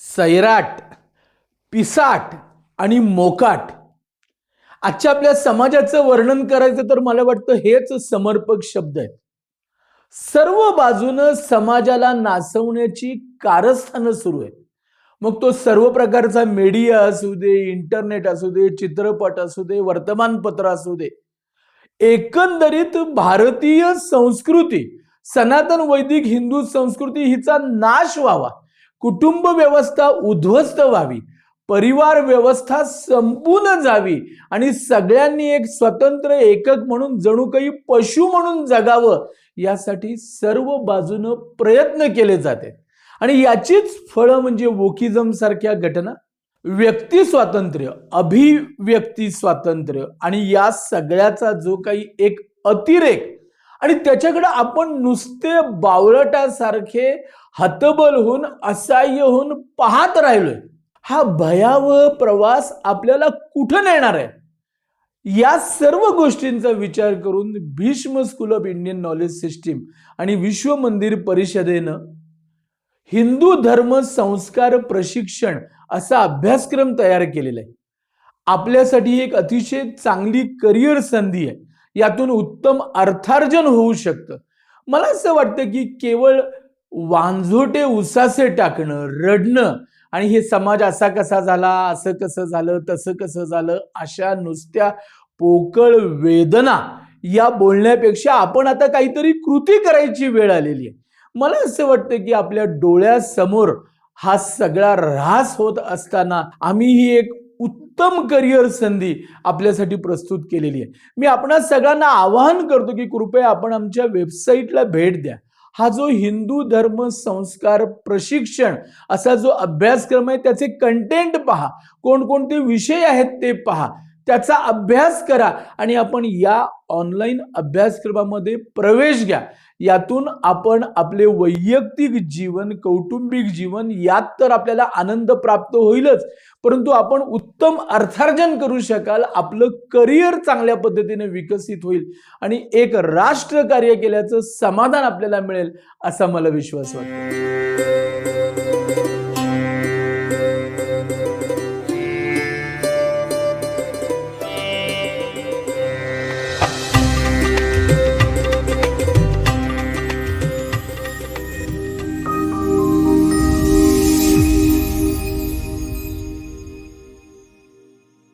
सैराट, पिसाट आणि मोकाट आजच्या आपल्या समाजाचं वर्णन करायचं तर मला वाटतं हेच समर्पक शब्द आहेत. सर्व बाजूनं समाजाला नाचवण्याची कारस्थानं सुरू आहेत. मग तो सर्व प्रकारचा मीडिया असू दे, इंटरनेट असू दे, चित्रपट असू दे, वर्तमानपत्र असू दे. एकंदरीत भारतीय संस्कृती, सनातन वैदिक हिंदू संस्कृती हिचा नाश व्हावा, कुटुंब व्यवस्था उद्ध्वस्त व्हावी, परिवार व्यवस्था संपून जावी आणि सगळ्यांनी एक स्वतंत्र एकक म्हणून जणू काही पशु म्हणून जगावं, यासाठी सर्व बाजूनं प्रयत्न केले जाते. आणि याचीच फळं म्हणजे वोकिझम सारख्या घटना, व्यक्ती स्वातंत्र्य, अभिव्यक्ती स्वातंत्र्य आणि या सगळ्याचा जो काही एक अतिरेक आणि त्याच्याकडे आपण नुसते बावळटासारखे हतबल होऊन असहाय्य होऊन पाहत राहिलोय. हा भयावह प्रवास आपल्याला कुठं नेणार आहे? या सर्व गोष्टींचा विचार करून Bhishma school of Indian knowledge system आणि विश्व मंदिर परिषदेनं हिंदू धर्म संस्कार प्रशिक्षण असा अभ्यासक्रम तयार केलेला आहे. आपल्यासाठी एक अतिशय चांगली करिअर संधी आहे. यातून उत्तम अर्थार्जन होऊ शकतं. मला असं वाटतं की केवळ वांझोटे उसासे टाकणं, रडणं आणि हे समाज असा कसा झाला, असं कसं झालं, तसं कसं झालं, अशा नुसत्या पोकळ वेदना या बोलण्यापेक्षा आपण आता काहीतरी कृती करायची वेळ आलेली आहे. मला असं वाटतं की आपल्या डोळ्यासमोर हा सगळा ऱ्हास होत असताना आम्ही ही एक उत्तम करिअर संधी आपल्यासाठी प्रस्तुत केलेली आहे. मी आपणा सगळ्यांना आवाहन करतो की कृपया आपण आमच्या वेबसाईटला भेट द्या. हा जो हिंदू धर्म संस्कार प्रशिक्षण असा जो अभ्यासक्रम आहे त्याचे कंटेंट पहा, कोणकोणते विषय आहेत ते पहा, त्याचा अभ्यास करा आणि आपण या ऑनलाईन अभ्यासक्रमामध्ये प्रवेश घ्या. यातून आपण आपले वैयक्तिक जीवन, कौटुंबिक जीवन यात तर आपल्याला आनंद प्राप्त होईलच, परंतु आपण उत्तम अर्थार्जन करू शकाल, आपलं करिअर चांगल्या पद्धतीने विकसित होईल आणि एक राष्ट्र कार्य केल्याचं समाधान आपल्याला मिळेल असा मला विश्वास वाटतो.